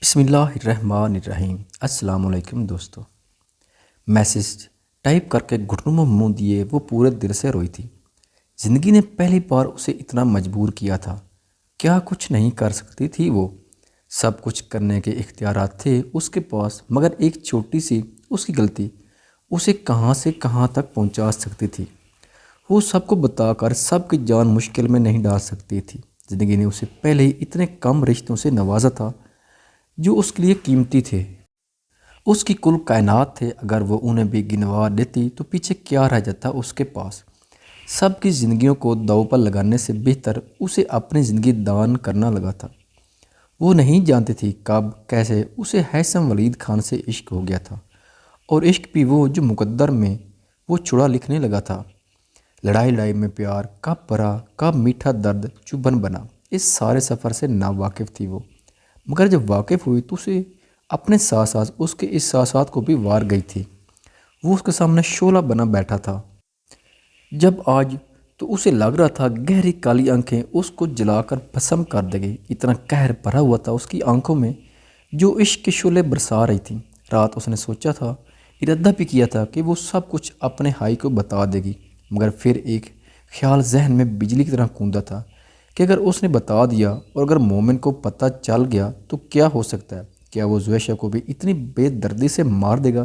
بسم اللہ الرحمن الرحیم۔ السلام علیکم دوستو۔ میسج ٹائپ کر کے گھٹنوں میں منہ دیے وہ پورے دل سے روئی تھی۔ زندگی نے پہلی بار اسے اتنا مجبور کیا تھا۔ کیا کچھ نہیں کر سکتی تھی وہ؟ سب کچھ کرنے کے اختیارات تھے اس کے پاس، مگر ایک چھوٹی سی اس کی غلطی اسے کہاں سے کہاں تک پہنچا سکتی تھی۔ وہ سب کو بتا کر سب کی جان مشکل میں نہیں ڈال سکتی تھی۔ زندگی نے اسے پہلے ہی اتنے کم رشتوں سے نوازا تھا جو اس کے لیے قیمتی تھے۔ اس کی کل کائنات تھے، اگر وہ انہیں بھی گنوا دیتی تو پیچھے کیا رہ جاتا اس کے پاس؟ سب کی زندگیوں کو داؤ پر لگانے سے بہتر اسے اپنی زندگی دان کرنا لگا تھا۔ وہ نہیں جانتی تھی کب کیسے اسے ہیثم ولید خان سے عشق ہو گیا تھا، اور عشق بھی وہ جو مقدر میں وہ چڑا لکھنے لگا تھا۔ لڑائی لڑائی میں پیار کب بھرا، کب میٹھا درد چبھن بنا، اس سارے سفر سے ناواقف تھی وہ۔ مگر جب واقف ہوئی تو اسے اپنے ساتھ ساتھ اس کے احساسات کو بھی وار گئی تھی۔ وہ اس کے سامنے شعلہ بنا بیٹھا تھا۔ جب آج تو اسے لگ رہا تھا گہری کالی آنکھیں اس کو جلا کر بھسم کر دے گئی۔ اتنا قہر بھرا ہوا تھا اس کی آنکھوں میں جو عشق کے شعلے برسا رہی تھیں۔ رات اس نے سوچا تھا، ارادہ بھی کیا تھا کہ وہ سب کچھ اپنے ہائی کو بتا دے گی، مگر پھر ایک خیال ذہن میں بجلی کی طرح گوندا تھا کہ اگر اس نے بتا دیا اور اگر مومن کو پتہ چل گیا تو کیا ہو سکتا ہے؟ کیا وہ زویشہ کو بھی اتنی بے دردی سے مار دے گا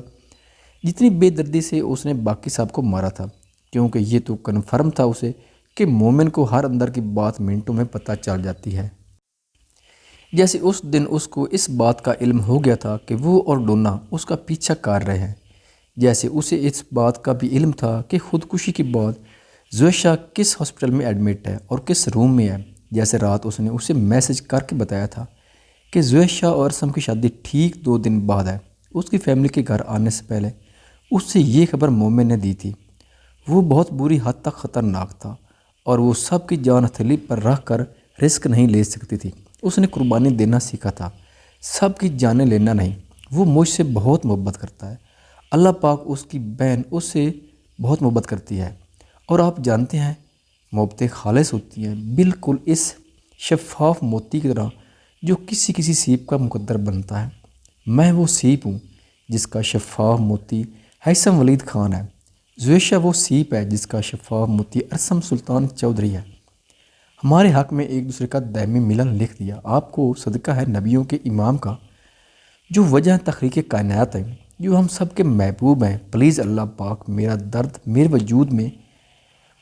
جتنی بے دردی سے اس نے باقی سب کو مارا تھا؟ کیونکہ یہ تو کنفرم تھا اسے کہ مومن کو ہر اندر کی بات منٹوں میں پتہ چل جاتی ہے۔ جیسے اس دن اس کو اس بات کا علم ہو گیا تھا کہ وہ اور ڈونا اس کا پیچھا کر رہے ہیں، جیسے اسے اس بات کا بھی علم تھا کہ خودکشی کے بعد زویشہ کس ہاسپٹل میں ایڈمٹ ہے اور کس روم میں ہے۔ جیسے رات اس نے اسے میسج کر کے بتایا تھا کہ زویشہ اور ارسم کی شادی ٹھیک 2 دن بعد ہے۔ اس کی فیملی کے گھر آنے سے پہلے اس سے یہ خبر مومن نے دی تھی۔ وہ بہت بری حد تک خطرناک تھا اور وہ سب کی جان ہتھیلی پر رکھ کر رسک نہیں لے سکتی تھی۔ اس نے قربانی دینا سیکھا تھا، سب کی جانیں لینا نہیں۔ وہ مجھ سے بہت محبت کرتا ہے، اللہ پاک اس کی بہن اس سے بہت محبت کرتی ہے، اور آپ جانتے ہیں محبتیں خالص ہوتی ہیں، بالکل اس شفاف موتی کی طرح جو کسی سیپ کا مقدر بنتا ہے۔ میں وہ سیپ ہوں جس کا شفاف موتی ہیثم ولید خان ہے، زویشہ وہ سیپ ہے جس کا شفاف موتی ارسم سلطان چودھری ہے۔ ہمارے حق میں ایک دوسرے کا دائمی ملن لکھ دیا، آپ کو صدقہ ہے نبیوں کے امام کا، جو وجہ تخلیق کائنات ہے، جو ہم سب کے محبوب ہیں۔ پلیز اللہ پاک، میرا درد میرے وجود میں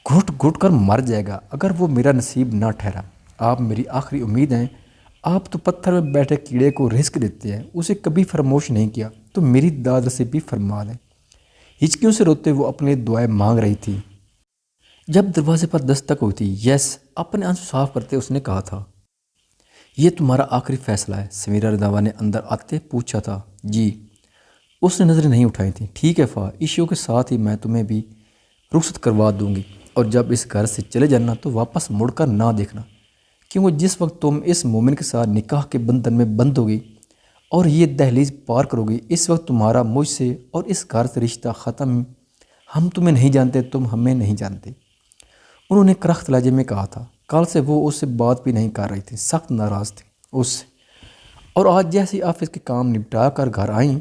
گھٹ گھٹ کر مر جائے گا اگر وہ میرا نصیب نہ ٹھہرا۔ آپ میری آخری امید ہیں۔ آپ تو پتھر میں بیٹھے کیڑے کو رزق دیتے ہیں، اسے کبھی فراموش نہیں کیا، تو میری داد سے بھی فرما دیں۔ ہچکیوں سے روتے وہ اپنے دعائیں مانگ رہی تھی جب دروازے پر دستک ہوئی تھی۔ یس، اپنے آنسو صاف کرتے اس نے کہا تھا، یہ تمہارا آخری فیصلہ ہے؟ سمیرہ رضاوا نے اندر آتے پوچھا تھا۔ جی۔ اس نے نظریں نہیں اٹھائی تھیں۔ ٹھیک ہے فا، ایشو کے ساتھ ہی میں تمہیں بھی رخصت کروا دوں گی، اور جب اس گھر سے چلے جانا تو واپس مڑ کر نہ دیکھنا، کیونکہ جس وقت تم اس مومن کے ساتھ نکاح کے بندھن میں بند ہوگی اور یہ دہلیز پار کرو گی، اس وقت تمہارا مجھ سے اور اس گھر سے رشتہ ختم۔ ہم تمہیں نہیں جانتے، تم ہمیں نہیں جانتے، انہوں نے کرخت لہجے میں کہا تھا۔ کل سے وہ اس سے بات بھی نہیں کر رہی تھی، سخت ناراض تھی اس سے، اور آج جیسے آفس کے کام نپٹا کر گھر آئیں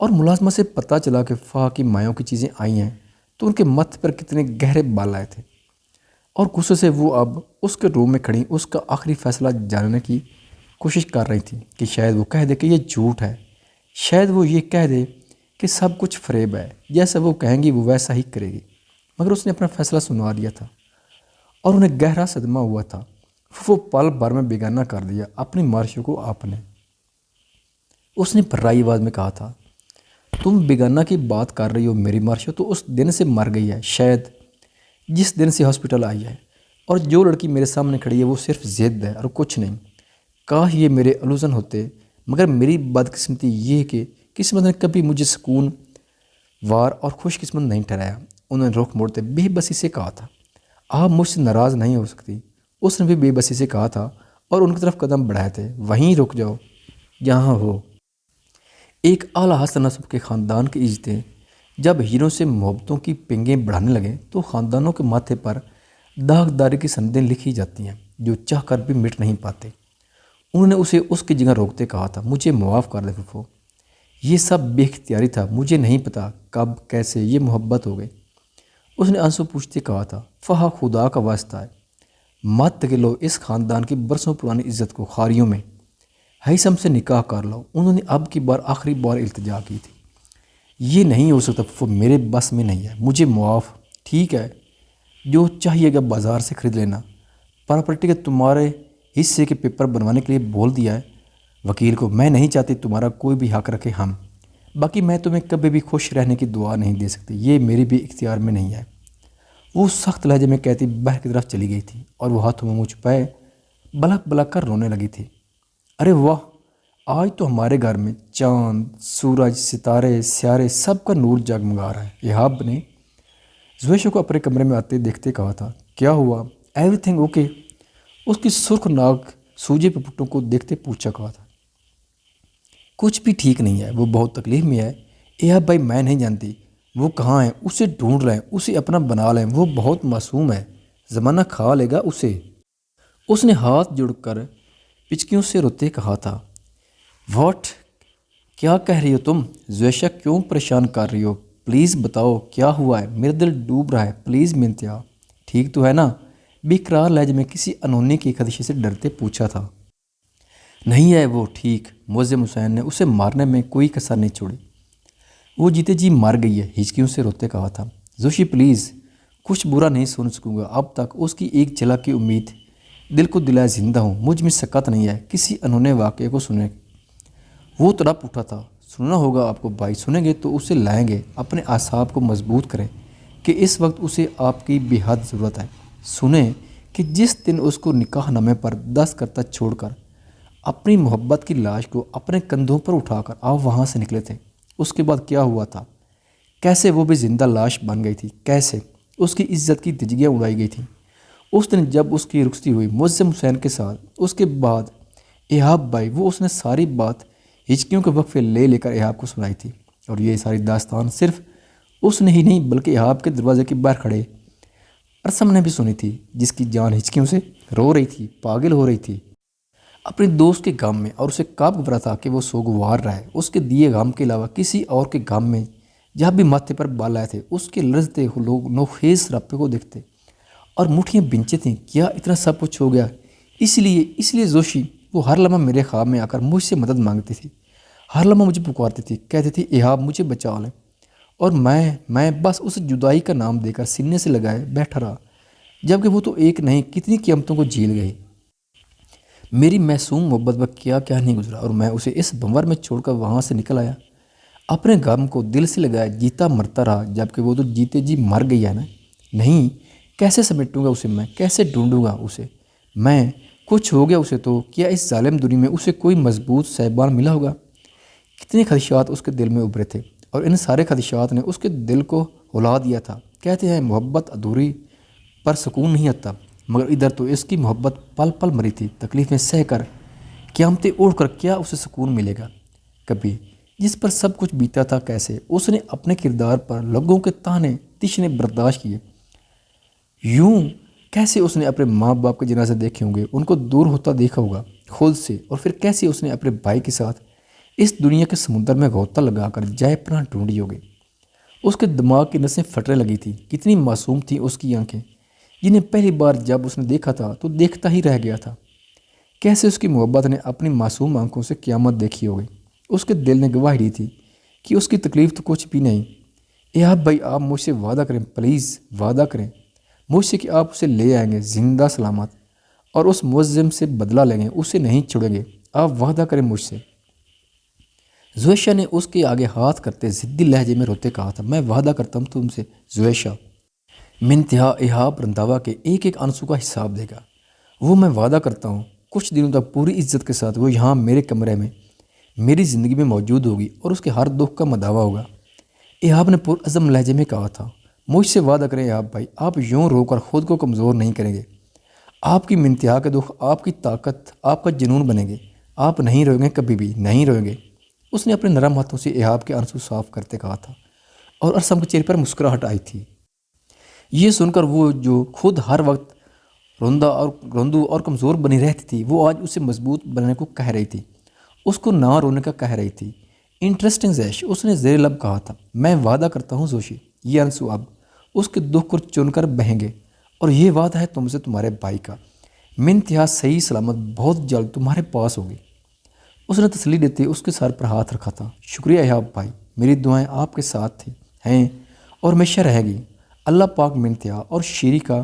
اور ملازمہ سے پتہ چلا کہ فا کی مایوں کی چیزیں آئی ہیں تو ان کے ماتھے پر کتنے گہرے بال آئے تھے، اور غصے سے وہ اب اس کے روم میں کھڑی اس کا آخری فیصلہ جاننے کی کوشش کر رہی تھی کہ شاید وہ کہہ دے کہ یہ جھوٹ ہے، شاید وہ یہ کہہ دے کہ سب کچھ فریب ہے، جیسا وہ کہیں گی وہ ویسا ہی کرے گی۔ مگر اس نے اپنا فیصلہ سنا دیا تھا اور انہیں گہرا صدمہ ہوا تھا۔ وہ پل بھر میں بیگانہ کر دیا اپنی مارشوں کو آپ نے۔ اس نے پرائی آواز میں کہا تھا، تم بیگانہ کی بات کر رہی ہو، میری مارشو تو اس دن سے مر گئی ہے، شاید جس دن سے ہاسپٹل آئی ہے، اور جو لڑکی میرے سامنے کھڑی ہے وہ صرف ضد ہے اور کچھ نہیں۔ کاش یہ میرے الوژن ہوتے، مگر میری بدقسمتی یہ کہ قسمت نے کبھی مجھے سکون وار اور خوش قسمت نہیں ٹھہرایا۔ انہوں نے رخ موڑتے بے بسی سے کہا تھا، آپ مجھ سے ناراض نہیں ہو سکتی۔ اس نے بھی بے بسی سے کہا تھا اور ان کی طرف قدم بڑھائے تھے، وہیں رک جاؤ جہاں ہو۔ ایک اعلیٰ حسن نسب کے خاندان کی عزتیں جب ہیروں سے محبتوں کی پنگیں بڑھانے لگیں تو خاندانوں کے ماتھے پر داغداری کی سندیں لکھی جاتی ہیں جو چاہ کر بھی مٹ نہیں پاتے۔ انہوں نے اسے اس کی جگہ روکتے کہا تھا، مجھے معاف کر دے پھپھو، یہ سب بے اختیاری تھا، مجھے نہیں پتا کب کیسے یہ محبت ہو گئی۔ اس نے آنسو پوچھتے کہا تھا، فہا خدا کا واسطہ ہے، مت گلو اس خاندان کی برسوں پرانی عزت کو خاریوں میں، ہیثم سے نکاح کر لو۔ انہوں نے اب کی بار آخری بار التجا کی تھی، یہ نہیں ہو سکتا پھپھو، میرے بس میں نہیں ہے، مجھے معاف، ٹھیک ہے جو چاہیے گا بازار سے خرید لینا، پراپرٹی کے تمہارے حصے کے پیپر بنوانے کے لیے بول دیا ہے وکیل کو، میں نہیں چاہتی تمہارا کوئی بھی حق رکھے ہم، باقی میں تمہیں کبھی بھی خوش رہنے کی دعا نہیں دے سکتی، یہ میرے بھی اختیار میں نہیں ہے۔ وہ سخت لہجے میں کہتی باہر کی طرف چلی گئی تھی اور وہ ہاتھوں میں منہ چھپائے بلک بلک کر رونے لگی تھی۔ ارے واہ، آج تو ہمارے گھر میں چاند، سورج، ستارے، سیارے سب کا نور جگمگا رہا ہے۔ ایہاب نے زویشہ کو اپنے کمرے میں آتے دیکھتے کہا تھا، کیا ہوا؟ Every thing okay? اس کی سرخ ناک سوجے پپٹوں کو دیکھتے پوچھا کہا تھا، کچھ بھی ٹھیک نہیں ہے، وہ بہت تکلیف میں ہے۔ ایہاب بھائی میں نہیں جانتی وہ کہاں ہے، اسے ڈھونڈ رہے ہیں، اسے اپنا بنا لیں، وہ بہت معصوم ہے، زمانہ کھا لے گا اسے۔ اس نے ہاتھ جوڑ کر پچکیوں سے روتے کہا تھا، واٹ، کیا کہہ رہی ہو تم؟ زویشہ کیوں پریشان کر رہی ہو؟ پلیز بتاؤ کیا ہوا ہے، میرا دل ڈوب رہا ہے، پلیز منتہا ٹھیک تو ہے نا؟ بے قرار لہجے میں کسی انہونی کے خدشے سے ڈرتے پوچھا تھا۔ نہیں ہے وہ ٹھیک، معظم حسین نے اسے مارنے میں کوئی کسر نہیں چھوڑی، وہ جیتے جی مر گئی ہے، ہچکیوں سے روتے کہا تھا۔ زوشی پلیز، کچھ برا نہیں سن سکوں گا، اب تک اس کی ایک جھلک کی امید دل کو دلائے زندہ ہوں، مجھ میں سکت نہیں ہے کسی انہونے واقعے کو سنے۔ وہ تڑپ اٹھا تھا، سننا ہوگا آپ کو بھائی، سنیں گے تو اسے لائیں گے، اپنے اعصاب کو مضبوط کریں کہ اس وقت اسے آپ کی بے حد ضرورت ہے۔ سنیں کہ جس دن اس کو نکاح نامے پر دستخط چھوڑ کر اپنی محبت کی لاش کو اپنے کندھوں پر اٹھا کر آپ وہاں سے نکلے تھے، اس کے بعد کیا ہوا تھا، کیسے وہ بھی زندہ لاش بن گئی تھی، کیسے اس کی عزت کی دھجیاں اڑائی گئی تھیں اس دن جب اس کی رخصتی ہوئی معظم حسین کے ساتھ۔ اس کے بعد ایہاب بھائی، وہ اس نے ساری بات ہچکیوں کے وقفے لے لے کر ایہاب کو سنائی تھی، اور یہ ساری داستان صرف اس نے ہی نہیں بلکہ ایہاب کے دروازے کے باہر کھڑے ارسم نے بھی سنی تھی، جس کی جان ہچکیوں سے رو رہی تھی، پاگل ہو رہی تھی اپنے دوست کے غم میں، اور اسے کب گھبرا تھا کہ وہ سوگوار رہا ہے اس کے دیے غم کے علاوہ کسی اور کے غم میں۔ جب بھی ماتھے پر بال آئے تھے اس کے لرزتے لوگ نوخیز رابطے کو دیکھتے اور مٹھیاں بنچے تھیں، کیا اتنا سب کچھ ہو گیا؟ اس لیے زوشی وہ ہر لمحہ میرے خواب میں آ کر مجھ سے مدد مانگتی تھی، ہر لمحہ مجھے پکارتی تھی، کہتی تھی ایہاب مجھے بچا لیں، اور میں بس اس جدائی کا نام دے کر سینے سے لگائے بیٹھا رہا، جبکہ وہ تو ایک نہیں کتنی قیامتوں کو جھیل گئی۔ میری معصوم محبت پر کیا کیا نہیں گزرا، اور میں اسے اس بنور میں چھوڑ کر وہاں سے نکل آیا، اپنے غم کو دل سے لگایا، جیتا مرتا رہا، جبکہ وہ تو جیتے جی مر گئی ہے نا۔ نہیں، کیسے سمیٹوں گا اسے میں، کیسے ڈھونڈوں گا اسے میں؟ کچھ ہو گیا اسے تو، کیا اس ظالم دنیا میں اسے کوئی مضبوط صاحبان ملا ہوگا؟ کتنے خدشات اس کے دل میں ابھرے تھے، اور ان سارے خدشات نے اس کے دل کو ہلا دیا تھا۔ کہتے ہیں محبت ادھوری پر سکون نہیں آتا، مگر ادھر تو اس کی محبت پل پل مری تھی، تکلیفیں سہ کر، قیامتیں اوڑھ کر، کیا اسے سکون ملے گا کبھی؟ جس پر سب کچھ بیتا تھا، کیسے اس نے اپنے کردار پر لوگوں کے طعنے تشنے برداشت کیے، یوں کیسے اس نے اپنے ماں باپ کے جنازے دیکھے ہوں گے، ان کو دور ہوتا دیکھا ہوگا خود سے، اور پھر کیسے اس نے اپنے بھائی کے ساتھ اس دنیا کے سمندر میں غوطہ لگا کر جائے پناہ ڈھونڈی ہوگی۔ اس کے دماغ کی نسیں پھٹنے لگی تھی، کتنی معصوم تھیں اس کی آنکھیں، جنہیں پہلی بار جب اس نے دیکھا تھا تو دیکھتا ہی رہ گیا تھا۔ کیسے اس کی محبت نے اپنی معصوم آنکھوں سے قیامت دیکھی ہوگی۔ اس کے دل نے گواہی دی تھی کہ اس کی تکلیف تو کچھ بھی نہیں۔ ایہاب بھائی، آپ مجھ سے وعدہ کریں، پلیز وعدہ کریں مجھ سے کہ آپ اسے لے آئیں گے زندہ سلامت، اور اس معظم سے بدلہ لیں گے، اسے نہیں چھوڑیں گے، آپ وعدہ کریں مجھ سے۔ زویشہ نے اس کے آگے ہاتھ کرتے ضدی لہجے میں روتے کہا تھا، میں وعدہ کرتا ہوں تم سے زویشہ، منتہا ایہاب رنداوا کے ایک ایک آنسو کا حساب دے گا، وہ میں وعدہ کرتا ہوں، کچھ دنوں تک پوری عزت کے ساتھ وہ یہاں میرے کمرے میں میری زندگی میں موجود ہوگی، اور اس کے ہر دکھ کا مداوع ہوگا۔ ایہاب نے پرعزم لہجے میں کہا تھا، مجھ سے وعدہ کریں ایہاب بھائی، آپ یوں رو کر خود کو کمزور نہیں کریں گے، آپ کی منتہا کے دکھ آپ کی طاقت، آپ کا جنون بنیں گے، آپ نہیں روئیں گے، کبھی بھی نہیں روئیں گے۔ اس نے اپنے نرم ہاتھوں سے ایہاب کے آنسو صاف کرتے کہا تھا، اور ارسم کے چہرے پر مسکراہٹ آئی تھی۔ یہ سن کر وہ جو خود ہر وقت روندو اور کمزور بنی رہتی تھی، وہ آج اسے مضبوط بننے کو کہہ رہی تھی، اس کو نہ رونے کا کہہ رہی تھی۔ انٹرسٹنگ زیش، اس نے زیر لب کہا تھا۔ میں وعدہ کرتا ہوں زوشی، یہ آنسو اب اس کے دکھ کو چن کر بہیں گے، اور یہ وعدہ ہے تم سے تمہارے بھائی کا، منتہا صحیح سلامت بہت جلد تمہارے پاس ہوگی۔ اس نے تسلی دیتے اس کے سر پر ہاتھ رکھا تھا۔ شکریہ ایہاب بھائی، میری دعائیں آپ کے ساتھ تھیں، ہیں اور ہمیشہ رہے گی۔ اللہ پاک منتہا اور شیری کا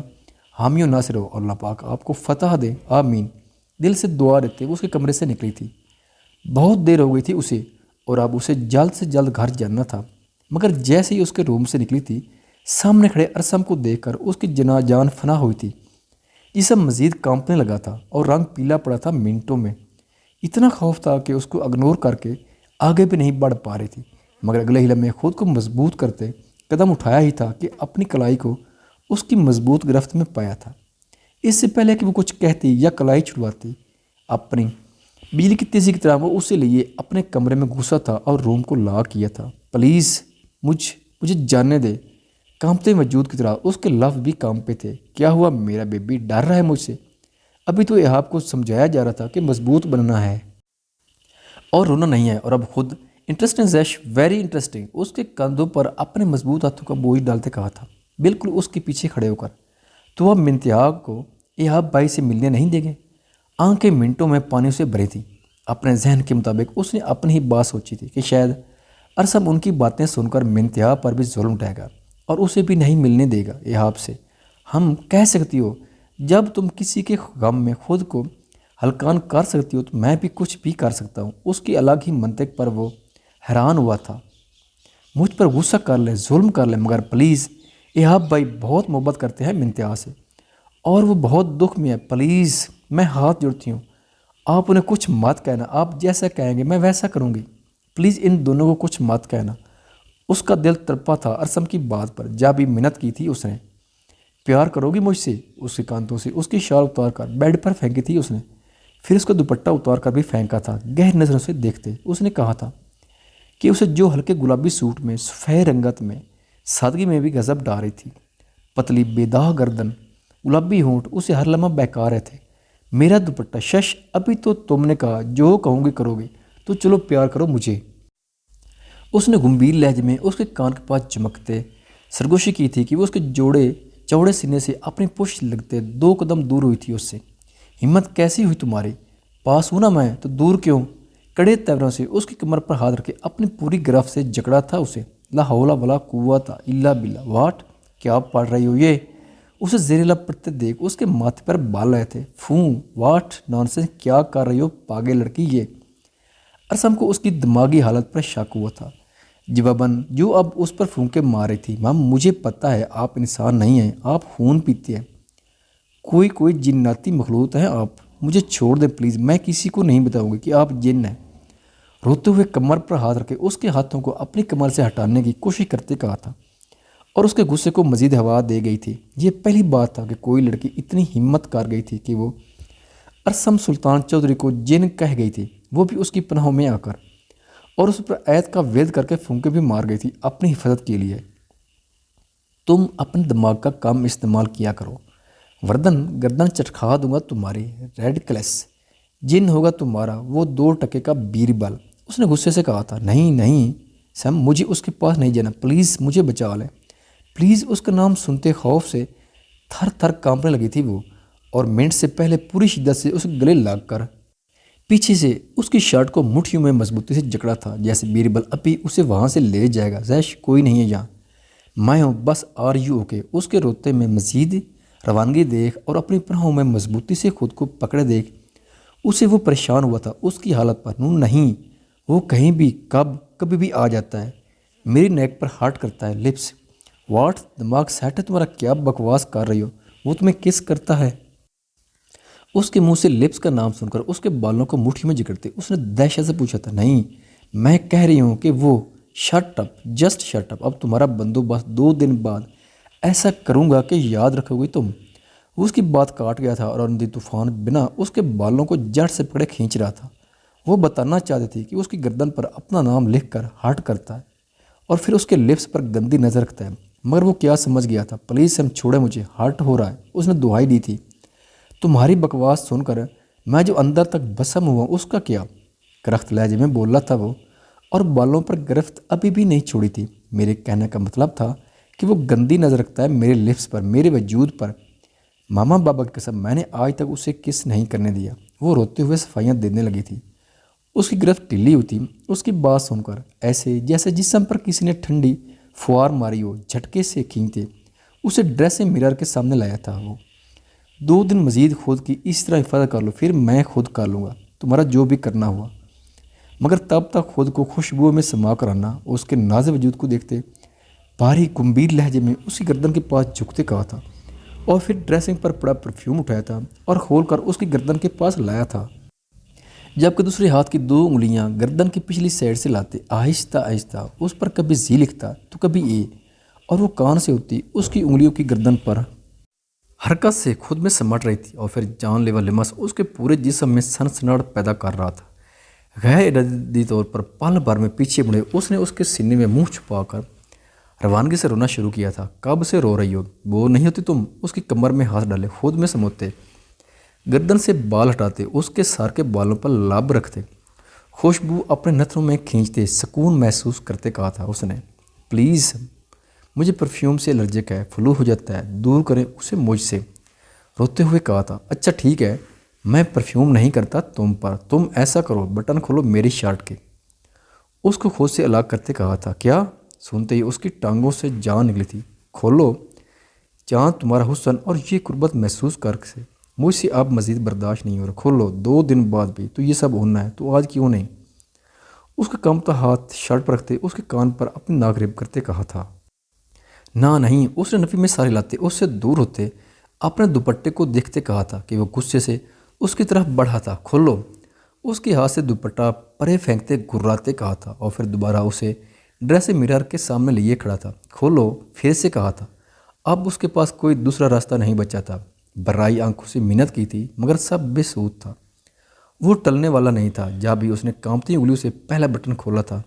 حامی و ناصر ہو، اور اللہ پاک آپ کو فتح دے، آمین۔ دل سے دعا دیتے وہ اس کے کمرے سے نکلی تھی۔ بہت دیر ہو گئی تھی اسے، اور اب اسے جلد سے جلد گھر جانا تھا، مگر جیسے ہی اس کے روم سے نکلی تھی، سامنے کھڑے ارسم کو دیکھ کر اس کی جان فنا ہوئی تھی۔ جسم مزید کانپنے لگا تھا اور رنگ پیلا پڑا تھا منٹوں میں۔ اتنا خوف تھا کہ اس کو اگنور کر کے آگے بھی نہیں بڑھ پا رہی تھی، مگر اگلے ہی لمحے خود کو مضبوط کرتے قدم اٹھایا ہی تھا کہ اپنی کلائی کو اس کی مضبوط گرفت میں پایا تھا۔ اس سے پہلے کہ وہ کچھ کہتی یا کلائی چھڑواتی، اپنی بجلی کی تیزی کی طرح وہ اسے لیے اپنے کمرے میں گھسا تھا اور روم کو لاک کیا تھا۔ پلیز مجھے جاننے دے، کانپتے وجود کی طرح اس کے لفظ بھی کانپے تھے۔ کیا ہوا میرا بیبی، ڈر رہا ہے مجھ سے؟ ابھی تو ایہاب کو سمجھایا جا رہا تھا کہ مضبوط بننا ہے اور رونا نہیں ہے، اور اب خود انٹرسٹنگ زیش، ویری انٹرسٹنگ، اس کے کندھوں پر اپنے مضبوط ہاتھوں کا بوجھ ڈالتے کہا تھا، بالکل اس کے پیچھے کھڑے ہو کر۔ تو اب منتہا کو ایہاب بھائی سے ملنے نہیں دیں گے؟ آنکھیں منٹوں میں پانی سے بھری تھیں۔ اپنے ذہن کے مطابق اس نے اپنی ہی بات سوچی تھی کہ شاید ارسم ان کی باتیں سن کر منتہا پر بھی ظلم اٹھائے گا اور اسے بھی نہیں ملنے دے گا ایہاب سے۔ ہم کہہ سکتی ہو، جب تم کسی کے غم میں خود کو ہلکان کر سکتی ہو تو میں بھی کچھ بھی کر سکتا ہوں۔ اس کی الگ ہی منطق پر وہ حیران ہوا تھا۔ مجھ پر غصہ کر لے، ظلم کر لے، مگر پلیز، ایہاب بھائی بہت محبت کرتے ہیں منتہا سے، اور وہ بہت دکھ میں ہے۔ پلیز، میں ہاتھ جوڑتی ہوں، آپ انہیں کچھ مت کہنا، آپ جیسا کہیں گے میں ویسا کروں گی۔ پلیز ان دونوں کو کچھ مت کہنا۔ اس کا دل تڑپا تھا ارسم کی بات پر۔ جب بھی منت کی تھی اس نے، پیار کرو گی مجھ سے؟ اس کے کانتوں سے اس کی شال اتار کر بیڈ پر پھینکی تھی اس نے، پھر اس کا دوپٹہ اتار کر بھی پھینکا تھا۔ گہری نظروں سے دیکھتے اس نے کہا تھا کہ اسے جو ہلکے گلابی سوٹ میں، سفید رنگت میں، سادگی میں بھی غضب ڈال رہی تھی۔ پتلی بے داغ گردن، گلابی ہونٹ اسے ہر لمحہ بہکا رہے تھے۔ میرا دوپٹہ، شش، ابھی تو تم نے کہا جو کہوں گی کرو گی، تو چلو پیار کرو مجھے۔ اس نے گمبھیر لہجے میں اس کے کان کے پاس چمکتے سرگوشی کی تھی کہ وہ اس کے چوڑے سینے سے اپنی پشت لگتے 2 قدم دور ہوئی تھی اس سے۔ ہمت کیسی ہوئی تمہاری؟ پاس ہوں نا میں تو دور کیوں؟ کڑے تیوروں سے اس کی کمر پر ہاتھ رکھے اپنی پوری گرفت سے جکڑا تھا اسے۔ لا حول ولا قوت الا باللہ۔ واٹ؟ کیا پڑھ رہی ہو یہ؟ اسے زیر لب پڑھتے دیکھ اس کے ماتھے پر بال رہے تھے۔ فوں، واٹ نانسنس، کیا کر رہی ہو پاگل لڑکی یہ؟ ارسم کو اس کی دماغی حالت پر شک ہوا تھا، جواباً جو اب اس پر پھونکے مار رہی تھی۔ مام، مجھے پتہ ہے آپ انسان نہیں ہیں، آپ خون پیتے ہیں، کوئی جناتی مخلوق ہیں آپ۔ مجھے چھوڑ دیں پلیز، میں کسی کو نہیں بتاؤں گی کہ آپ جن ہیں۔ روتے ہوئے کمر پر ہاتھ رکھے اس کے ہاتھوں کو اپنی کمر سے ہٹانے کی کوشش کرتے کہا تھا، اور اس کے غصے کو مزید ہوا دے گئی تھی۔ یہ پہلی بات تھا کہ کوئی لڑکی اتنی ہمت کر گئی تھی کہ وہ ارسم سلطان چودھری کو جن کہہ گئی تھی، وہ بھی اس کی پناہوں میں آ کر، اور اس پر عید کا وید کر کے پھونکے بھی مار گئی تھی اپنی حفاظت کے لیے۔ تم اپنے دماغ کا کم استعمال کیا کرو، گردن چٹکھا دوں گا تمہاری۔ ریڈ کلس جن ہوگا تمہارا، وہ 2 ٹکے کا بیربل۔ اس نے غصے سے کہا تھا۔ نہیں سیم، مجھے اس کے پاس نہیں جانا، پلیز مجھے بچا لیں پلیز۔ اس کا نام سنتے خوف سے تھر تھر کانپنے لگی تھی وہ، اور منٹ سے پہلے پوری شدت سے اس گلے لگ کر پیچھے سے اس کی شرٹ کو مٹھیوں میں مضبوطی سے جکڑا تھا، جیسے بیربل ابھی اسے وہاں سے لے جائے گا۔ زیش، کوئی نہیں ہے یہاں، میں ہوں، بس آر یو اوکے؟ اس کے روتے میں مزید روانگی دیکھ اور اپنی پناہوں میں مضبوطی سے خود کو پکڑے دیکھ اسے وہ پریشان ہوا تھا اس کی حالت پر۔ نہیں، وہ کہیں بھی کبھی بھی آ جاتا ہے، میری نیک پر ہارٹ کرتا ہے۔ Lips, what? دماغ سیٹ ہے تمہارا؟ کیا بکواس کر رہی ہو؟ وہ تمہیں کس کرتا ہے؟ اس کے منہ سے لپس کا نام سن کر اس کے بالوں کو مٹھی میں جکڑتے اس نے دہشت سے پوچھا تھا۔ نہیں، میں کہہ رہی ہوں کہ وہ shut up, just shut up. اب تمہارا بندوبست 2 دن بعد ایسا کروں گا کہ یاد رکھو گی تم۔ وہ اس کی بات کاٹ گیا تھا اور اندھی طوفان بنا اس کے بالوں کو جڑ سے پکڑے کھینچ رہا تھا۔ وہ بتانا چاہتی تھی کہ اس کی گردن پر اپنا نام لکھ کر ہارٹ کرتا ہے اور پھر اس کے لپس پر گندی نظر رکھتا ہے، مگر وہ کیا سمجھ گیا تھا۔ پلیز ہم چھوڑے، مجھے ہارٹ ہو رہا ہے، اس نے دہائی دی تھی۔ تمہاری بکواس سن کر میں جو اندر تک بسم ہوا اس کا کیا؟ کرخت لہجے میں بولا تھا وہ، اور بالوں پر گرفت ابھی بھی نہیں چھوڑی تھی۔ میرے کہنے کا مطلب تھا کہ وہ گندی نظر رکھتا ہے میرے لپس پر، میرے وجود پر۔ ماما بابا کی قسم میں نے آج تک اسے کس نہیں کرنے دیا۔ وہ روتے ہوئے صفائیاں دینے لگی تھی۔ اس کی گرفت ٹلی ہوئی تھی۔ اس کی بات سن کر ایسے جیسے جسم پر کسی نے ٹھنڈی فوار ماری ہو، جھٹکے سے کھینچتے اسے ڈریسنگ مرر کے سامنے لایا تھا وہ۔ 2 دن مزید خود کی اس طرح حفاظت کر لو، پھر میں خود کر لوں گا تمہارا جو بھی کرنا ہوا، مگر تب تک خود کو خوشبو میں سما کر آنا۔ اس کے نازے وجود کو دیکھتے بھاری گمبھیر لہجے میں اس کی گردن کے پاس جھکتے کہا تھا، اور پھر ڈریسنگ پر پڑا پرفیوم اٹھایا تھا اور کھول کر اس کی گردن کے پاس لایا تھا، جبکہ دوسرے ہاتھ کی 2 انگلیاں گردن کی پچھلی سائڈ سے لاتے، آہستہ آہستہ اس پر کبھی زی لکھتا تو کبھی اے، اور وہ کان سے ہوتی اس کی انگلیوں کی گردن پر حرکت سے خود میں سمٹ رہی تھی، اور پھر جان لیوا لمس اس کے پورے جسم میں سنسناہٹ پیدا کر رہا تھا۔ غیر ارادی طور پر پل بھر میں پیچھے مڑے اس نے اس کے سینے میں منہ چھپا کر روانگی سے رونا شروع کیا تھا۔ کب سے رو رہی ہو؟ بور نہیں ہوتی تم؟ اس کی کمر میں ہاتھ ڈالے، خود میں سموتے، گردن سے بال ہٹاتے، اس کے سر کے بالوں پر لب رکھتے، خوشبو اپنے نتنوں میں کھینچتے، سکون محسوس کرتے کہا تھا اس نے، پلیز مجھے پرفیوم سے الرجک ہے، فلو ہو جاتا ہے، دور کریں اسے مجھ سے۔ روتے ہوئے کہا تھا، اچھا ٹھیک ہے، میں پرفیوم نہیں کرتا تم پر، تم ایسا کرو بٹن کھولو میری شرٹ کے۔ اس کو خود سے الگ کرتے کہا تھا، کیا؟ سنتے ہی اس کی ٹانگوں سے جان نکلی تھی۔ کھولو، چاند تمہارا حسن اور یہ قربت محسوس کر سے مجھ سے اب مزید برداشت نہیں ہو رہا، کھولو، 2 دن بعد بھی تو یہ سب ہونا ہے، تو آج کیوں نہیں؟ اس کا کمتا ہاتھ شرٹ پر رکھتے اس کے کان پر اپنی ناک ریب کرتے کہا تھا، نہ نہیں۔ اس نے نفی میں سارے لاتے اس سے دور ہوتے اپنے دوپٹے کو دیکھتے کہا تھا کہ وہ غصے سے اس کی طرف بڑھا تھا، کھولو۔ اس کے ہاتھ سے دوپٹہ پرے پھینکتے گراتے کہا تھا، اور پھر دوبارہ اسے ڈریسنگ مرر کے سامنے لیے کھڑا تھا، کھولو پھر سے کہا تھا۔ اب اس کے پاس کوئی دوسرا راستہ نہیں بچا تھا۔ برائی آنکھوں سے منت کی تھی، مگر سب بے سود تھا، وہ ٹلنے والا نہیں تھا۔ جب بھی اس نے کانپتی انگلیوں سے پہلا بٹن کھولا تھا،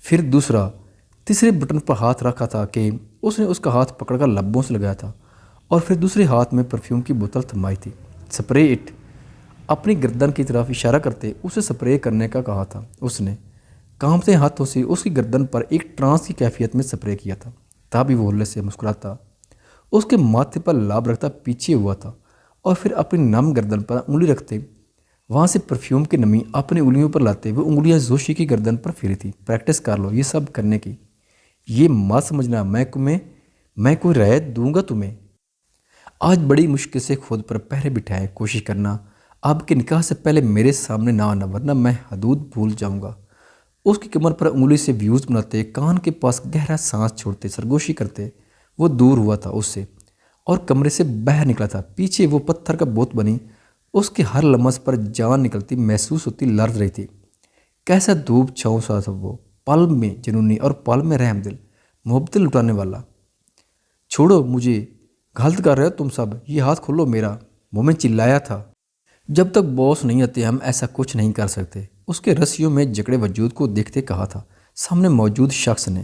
پھر دوسرا، تیسرے بٹن پر ہاتھ رکھا تھا کہ اس نے اس کا ہاتھ پکڑ کر لبوں سے لگایا تھا، اور پھر دوسرے ہاتھ میں پرفیوم کی بوتل تھمائی تھی۔ سپرے اٹ، اپنی گردن کی طرف اشارہ کرتے اسے سپرے کرنے کا کہا تھا اس نے۔ کانپتے ہاتھوں سے اس کی گردن پر ایک ٹرانس کی کیفیت میں سپرے کیا تھا، تب بھی وہ ہلے سے مسکراتا، اس کے ماتھے پر لاب رکھتا پیچھے ہوا تھا، اور پھر اپنی نم گردن پر انگلی رکھتے وہاں سے پرفیوم کی نمی اپنی انگلیوں پر لاتے وہ انگلیاں زوشی کی گردن پر پھیری تھی۔ پریکٹس کر لو یہ سب کرنے کی، یہ مت سمجھنا میں کوئی رعایت دوں گا تمہیں۔ آج بڑی مشکل سے خود پر پہرے بٹھائے، کوشش کرنا اب کے نکاح سے پہلے میرے سامنے نہ آنا، ورنہ میں حدود بھول جاؤں گا۔ اس کی کمر پر انگلی سے ویوز بناتے، کان کے پاس گہرا سانس چھوڑتے، سرگوشی کرتے وہ دور ہوا تھا اس سے اور کمرے سے باہر نکلا تھا۔ پیچھے وہ پتھر کا بت بنی اس کے ہر لمس پر جان نکلتی محسوس ہوتی، لرز رہی تھی۔ کیسا دھوپ چھاؤں سا تھا وہ، پل میں جنونی اور پل میں رحم دل، محبت لٹانے والا۔ چھوڑو مجھے، غلط کر رہے ہو تم سب، یہ ہاتھ کھولو میرا، میں چلایا تھا۔ جب تک باس نہیں آتے ہم ایسا کچھ نہیں کر سکتے، اس کے رسیوں میں جکڑے وجود کو دیکھتے کہا تھا سامنے موجود شخص نے۔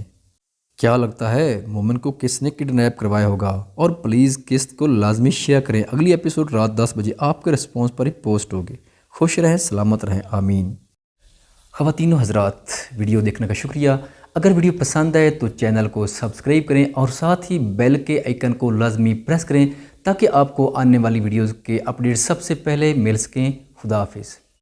کیا لگتا ہے مومن کو کس نے کڈنیپ کروایا ہوگا؟ اور پلیز قسط کو لازمی شیئر کریں۔ اگلی ایپیسوڈ رات 10 بجے آپ کے رسپانس پر ہی پوسٹ ہوگی۔ خوش رہیں، سلامت رہیں، آمین۔ خواتین و حضرات، ویڈیو دیکھنے کا شکریہ۔ اگر ویڈیو پسند آئے تو چینل کو سبسکرائب کریں اور ساتھ ہی بیل کے آئیکن کو لازمی پریس کریں تاکہ آپ کو آنے والی ویڈیوز کے اپڈیٹ سب سے پہلے مل سکیں۔ خدا حافظ۔